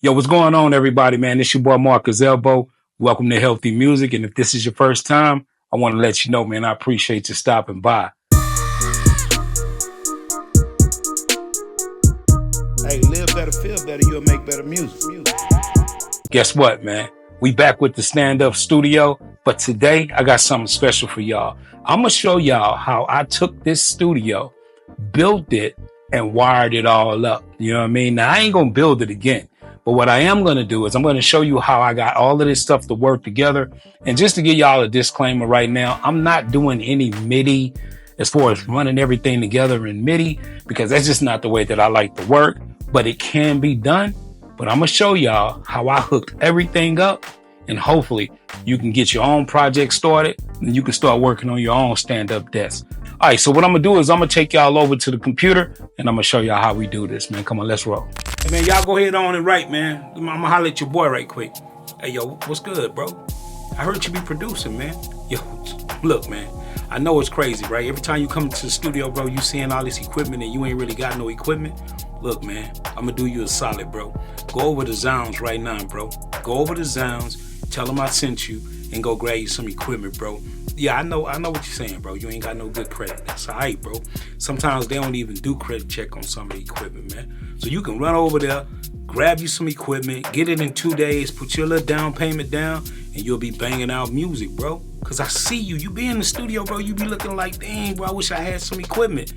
Yo, what's going on, everybody, man? It's your boy Marcus Elbow. Welcome to Healthy Music. And if this is your first time, I want to let you know, man, I appreciate you stopping by. Hey, live better, feel better, you'll make better music. Guess what, man? We back with the stand-up studio, but today I got something special for y'all. I'm going to show y'all how I took this studio, built it, and wired it all up. You know what I mean? Now, I ain't going to build it again. But what I am going to do is I'm going to show you how I got all of this stuff to work together. And just to give y'all a disclaimer right now, I'm not doing any Midi as far as running everything together in Midi, because that's just not the way that I like to work. But it can be done. But I'm going to show y'all how I hooked everything up. And hopefully you can get your own project started and you can start working on your own stand-up desk. All right, so what I'm going to do is I'm going to take y'all over to the computer and I'm going to show y'all how we do this, man. Come on, let's roll. Hey, man, y'all go ahead on and write, man. I'm going to holler at your boy right quick. Hey, yo, what's good, bro? I heard you be producing, man. Yo, look, man. I know it's crazy, right? Every time you come to the studio, bro, you seeing all this equipment and you ain't really got no equipment. Look, man, I'm going to do you a solid, bro. Go over the Zounds right now, bro. Go over the Zounds. Tell them I sent you and go grab you some equipment, bro. Yeah, I know what you're saying, bro. You ain't got no good credit. That's all right, bro. Sometimes they don't even do credit check on some of the equipment, man. So you can run over there, grab you some equipment, get it in 2 days, put your little down payment down, and you'll be banging out music, bro. Because I see you. You be in the studio, bro. You be looking like, dang, bro, I wish I had some equipment.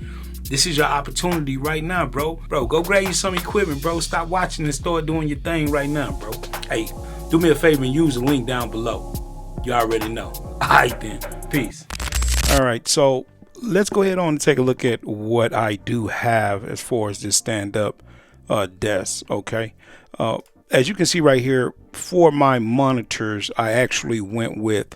This is your opportunity right now, bro. Bro, go grab you some equipment, bro. Stop watching and start doing your thing right now, bro. Hey, do me a favor and use the link down below. You already know. All right, then. Peace. All right, so let's go ahead on and take a look at what I do have as far as this stand-up desk, okay? As you can see right here, for my monitors, I actually went with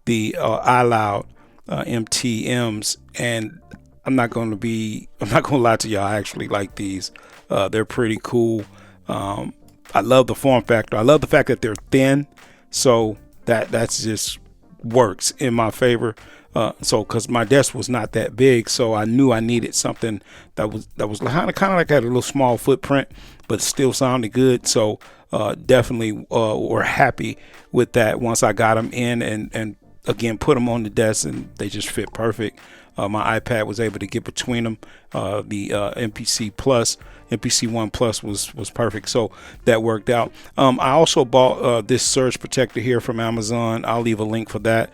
the iLoud MTMs, and I'm not gonna lie to y'all. I actually like these. They're pretty cool. I love the form factor. I love the fact that they're thin, so that's just works in my favor. So because my desk was not that big, so I knew I needed something that was kind of like had a little small footprint, but still sounded good. So definitely were happy with that once I got them in and again put them on the desk, and they just fit perfect. My iPad was able to get between them. The MPC 1 Plus was perfect, so that worked out. I also bought this surge protector here from Amazon. I'll leave a link for that.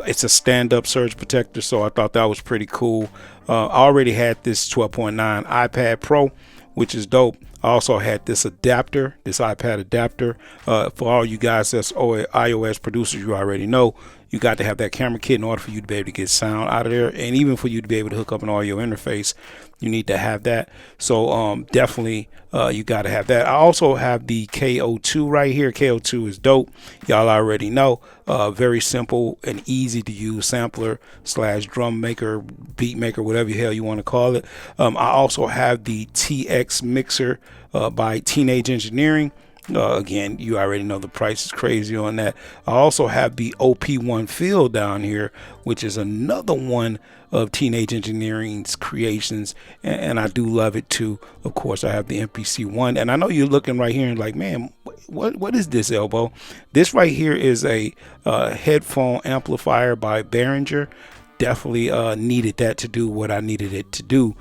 It's a stand-up surge protector, so I thought that was pretty cool. I already had this 12.9 iPad Pro, which is dope. I also had this adapter, this iPad adapter. For all you guys that's iOS producers, you already know you got to have that camera kit in order for you to be able to get sound out of there, and even for you to be able to hook up an audio interface, you need to have that. So definitely you got to have that. I also have the KO2 right here. KO2 is dope. Y'all already know. Very simple and easy to use sampler / drum maker, beat maker, whatever the hell you want to call it. I also have the TX mixer by Teenage Engineering. Again, you already know the price is crazy on that. I also have the OP1 Field down here, which is another one of Teenage Engineering's creations, and I do love it too. Of course, I have the MPC 1, and I know you're looking right here and like, man, what is this, Elbow? This right here is a headphone amplifier by Behringer. Definitely needed that to do what I needed it to do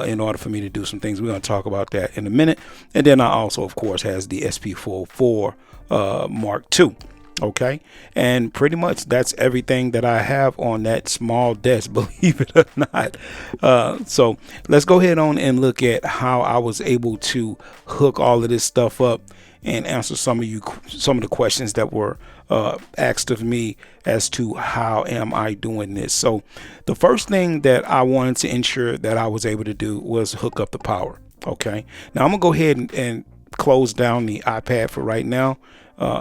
in order for me to do some things. We're going to talk about that in a minute. And then I also, of course, has the SP404 Mark II. Okay. And pretty much that's everything that I have on that small desk, believe it or not. So let's go ahead on and look at how I was able to hook all of this stuff up and answer some of the questions that were asked of me as to how am I doing this. So the first thing that I wanted to ensure that I was able to do was hook up the power. Okay, now I'm gonna go ahead and close down the iPad for right now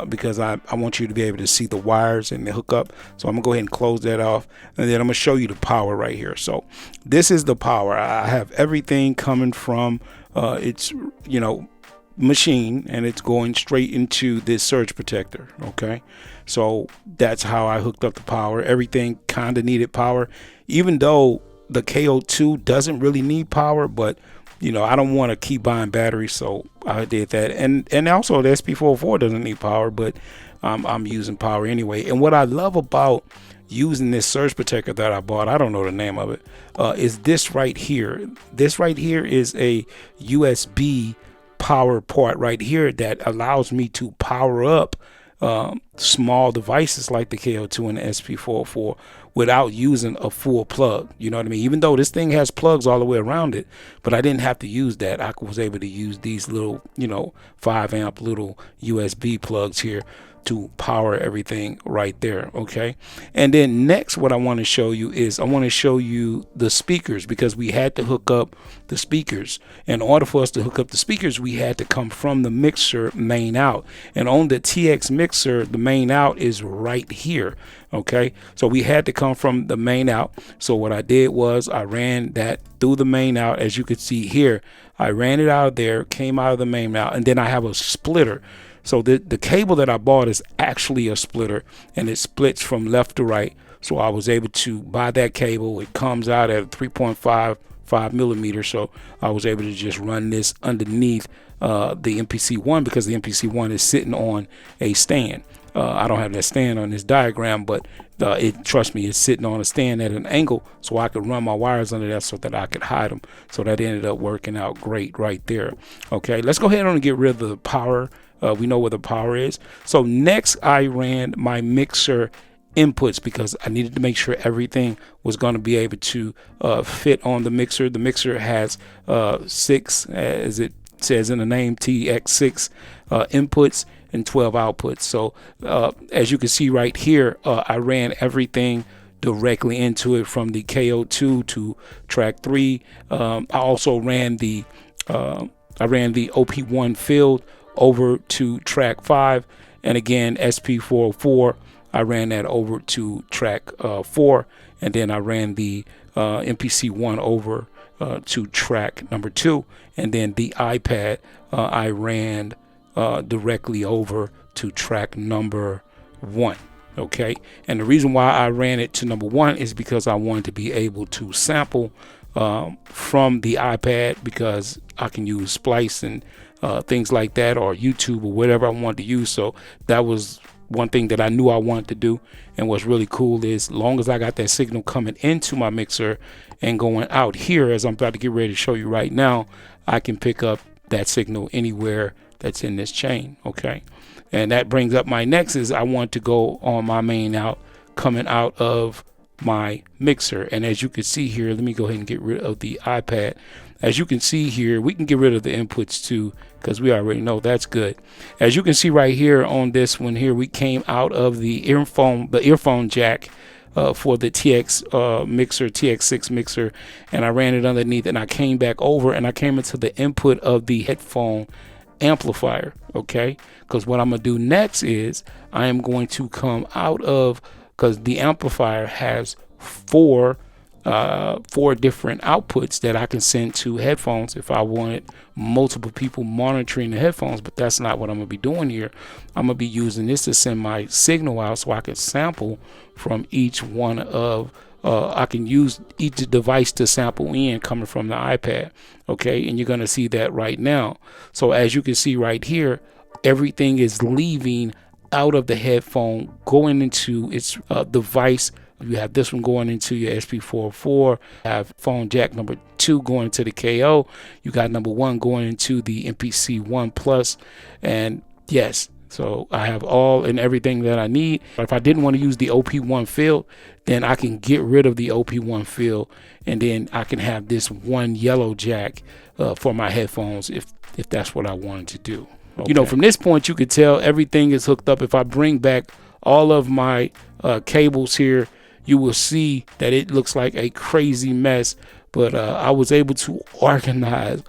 because I want you to be able to see the wires and the hookup. So I'm gonna go ahead and close that off, and then I'm gonna show you the power right here. So this is the power. I have everything coming from it's machine, and it's going straight into this surge protector. Okay, so that's how I hooked up the power. Everything kind of needed power, even though the KO2 doesn't really need power, but you know, I don't want to keep buying batteries, so I did that. And also the SP404 doesn't need power, but I'm using power anyway. And what I love about using this surge protector that I bought, I don't know the name of it, is this right here. This right here is a USB power port right here that allows me to power up small devices like the KO2 and the SP404 without using a full plug. You know what I mean? Even though this thing has plugs all the way around it, but I didn't have to use that. I was able to use these little, you know, 5 amp little USB plugs here to power everything right there. Okay. And then next, what I want to show you is I want to show you the speakers, because we had to hook up the speakers. In order for us to hook up the speakers, we had to come from the mixer main out, and on the TX mixer, the main out is right here. Okay, so we had to come from the main out. So what I did was I ran that through the main out. As you can see here, I ran it out of there, came out of the main out, and then I have a splitter. So the cable that I bought is actually a splitter, and it splits from left to right. So I was able to buy that cable. It comes out at 3.55 millimeters. So I was able to just run this underneath the MPC-1, because the MPC-1 is sitting on a stand. I don't have that stand on this diagram, but trust me, it's sitting on a stand at an angle, so I could run my wires under that so that I could hide them. So that ended up working out great right there. Okay, let's go ahead and get rid of the power. We know where the power is. So next, I ran my mixer inputs, because I needed to make sure everything was going to be able to fit on the mixer. The mixer has 6, as it says in the name, TX6 inputs and 12 outputs. So as you can see right here, I ran everything directly into it, from the KO2 to track 3. I also ran the OP1 field over to track 5, and again SP404, I ran that over to track 4, and then I ran the MPC-1 over to track number 2, and then the iPad I ran directly over to track number 1. Okay, and the reason why I ran it to number 1 is because I wanted to be able to sample from the iPad, because I can use Splice and things like that, or YouTube, or whatever I want to use. So that was one thing that I knew I wanted to do. And what's really cool is, as long as I got that signal coming into my mixer and going out here, as I'm about to get ready to show you right now, I can pick up that signal anywhere that's in this chain. Okay, and that brings up my next is I want to go on my main out coming out of my mixer. And as you can see here, let me go ahead and get rid of the iPad. As you can see here, we can get rid of the inputs too, because we already know that's good. As you can see right here on this one here, we came out of the earphone jack for the TX mixer, TX6 mixer, and I ran it underneath, and I came back over and I came into the input of the headphone amplifier. Okay, because what I'm gonna do next is I am going to come out of, because the amplifier has four different outputs that I can send to headphones if I wanted multiple people monitoring the headphones, but that's not what I'm gonna be doing here. I'm gonna be using this to send my signal out, so I can sample from each one of I can use each device to sample in coming from the iPad. Okay, and you're gonna see that right now. So as you can see right here, everything is leaving out of the headphone, going into its device. You have this one going into your SP404, have phone jack number 2 going into the KO, you got number 1 going into the MPC-1 Plus, and yes, so I have all and everything that I need. If I didn't want to use the OP1 field, then I can get rid of the OP1 field, and then I can have this one yellow jack for my headphones if that's what I wanted to do. Okay. You know, from this point you could tell everything is hooked up. If I bring back all of my cables here, you will see that it looks like a crazy mess, but I was able to organize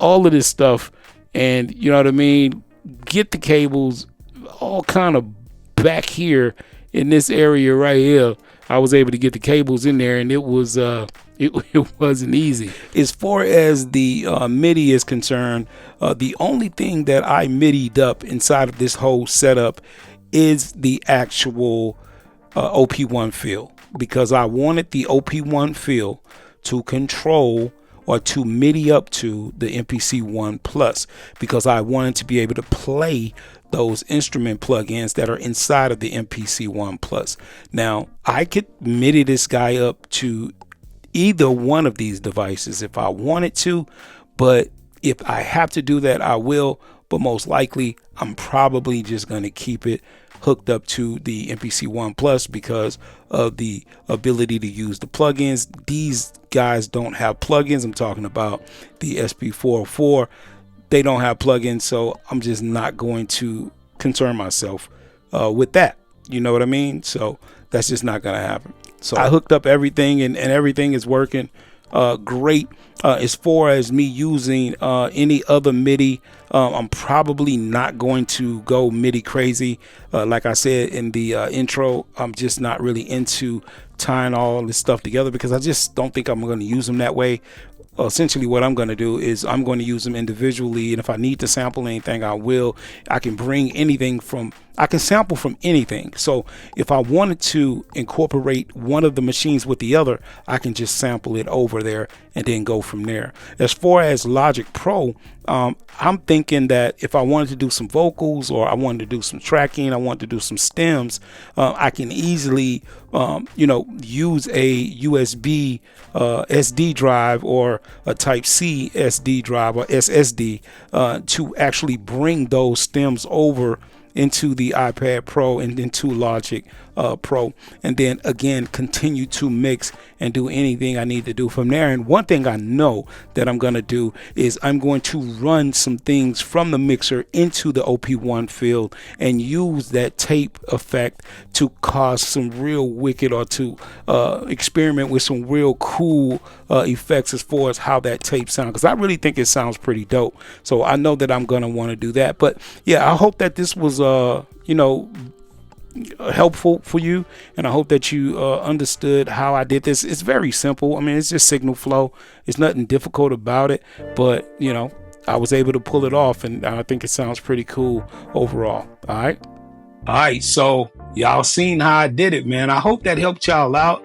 all of this stuff, and you know what I mean, get the cables all kind of back here in this area right here. I was able to get the cables in there, and it was it wasn't easy. As far as the MIDI is concerned, the only thing that I MIDI'd up inside of this whole setup is the actual OP1 field, because I wanted the OP1 field to control or to MIDI up to the MPC One Plus, because I wanted to be able to play those instrument plugins that are inside of the MPC One Plus. Now I could MIDI this guy up to either one of these devices if I wanted to, but if I have to do that, I will. But most likely I'm probably just going to keep it hooked up to the MPC One Plus because of the ability to use the plugins. These guys don't have plugins. I'm talking about the SP404. They don't have plugins, so I'm just not going to concern myself with that. You know what I mean? So that's just not going to happen. So I hooked up everything, and everything is working great. As far as me using any other MIDI, I'm probably not going to go MIDI crazy. Like I said in the intro, I'm just not really into tying all this stuff together because I just don't think I'm going to use them that way. Essentially what I'm going to do is I'm going to use them individually, and if I need to sample anything, I will. I can sample from anything. So if I wanted to incorporate one of the machines with the other, I can just sample it over there and then go from there. As far as Logic Pro, I'm thinking that if I wanted to do some vocals, or I wanted to do some tracking, I wanted to do some stems, I can easily use a USB SD drive or a Type C SD drive or SSD to actually bring those stems over into the iPad Pro and into Logic Pro, and then again continue to mix and do anything I need to do from there. And one thing I know that I'm going to do is I'm going to run some things from the mixer into the OP1 field and use that tape effect to cause some real wicked, or to experiment with some real cool effects as far as how that tape sounds, because I really think it sounds pretty dope. So I know that I'm going to want to do that. But yeah, I hope that this was helpful for you, and I hope that you understood how I did this. It's very simple. I mean, it's just signal flow. It's nothing difficult about it, but I was able to pull it off, and I think it sounds pretty cool overall. All right, so y'all seen how I did it, man. I hope that helped y'all out.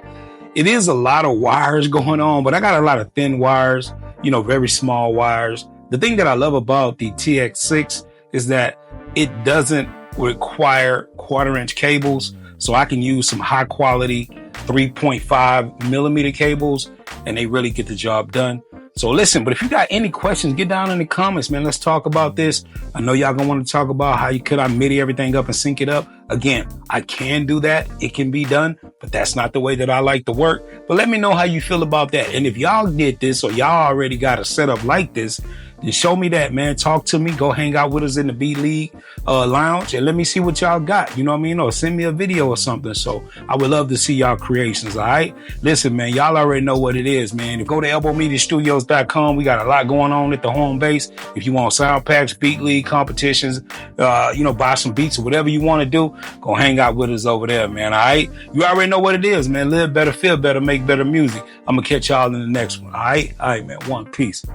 It is a lot of wires going on, but I got a lot of thin wires, very small wires. The thing that I love about the TX6 is that it doesn't require 1/4-inch cables, so I can use some high quality 3.5 millimeter cables, and they really get the job done. So listen, but if you got any questions, get down in the comments, man. Let's talk about this. I know y'all gonna want to talk about how could I MIDI everything up and sync it up. Again, I can do that. It can be done, but that's not the way that I like to work. But let me know how you feel about that. And if y'all did this, or y'all already got a setup like this, just show me that, man. Talk to me. Go hang out with us in the B League lounge, and let me see what y'all got. You know what I mean? Or send me a video or something. So I would love to see y'all creations. All right. Listen, man, y'all already know what it is, man. Go to elbowmediastudios.com. We got a lot going on at the home base. If you want sound packs, Beat League competitions, buy some beats or whatever you want to do, go hang out with us over there, man. All right. You already know what it is, man. Live better, feel better, make better music. I'm going to catch y'all in the next one. All right. All right, man. One. Peace.